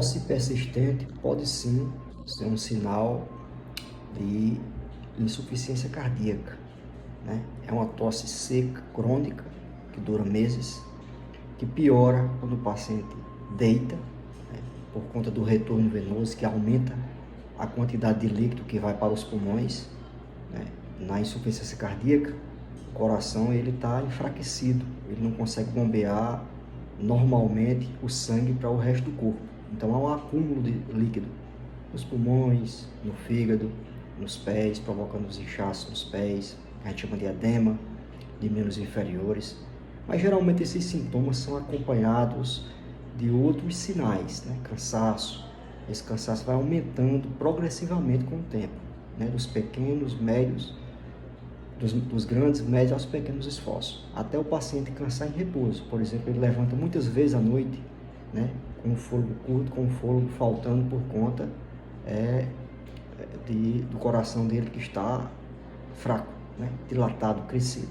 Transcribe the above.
Tosse persistente pode sim ser um sinal de insuficiência cardíaca, né? É uma tosse seca, crônica, que dura meses, que piora quando o paciente deita, né? Por conta do retorno venoso, que aumenta a quantidade de líquido que vai para os pulmões, né? Na insuficiência cardíaca, o coração ele está enfraquecido, ele não consegue bombear normalmente o sangue para o resto do corpo. Então há um acúmulo de líquido nos pulmões, no fígado, nos pés, provocando os inchaços nos pés, que a gente chama de edema, de membros inferiores. Mas geralmente esses sintomas são acompanhados de outros sinais, né? Cansaço. Esse cansaço vai aumentando progressivamente com o tempo, né? Dos pequenos, médios, dos grandes, médios aos pequenos esforços, até o paciente cansar em repouso. Por exemplo, ele levanta muitas vezes à noite, né? Com o fôlego curto, com o fôlego faltando por conta do coração dele que está fraco, né? Dilatado, crescido.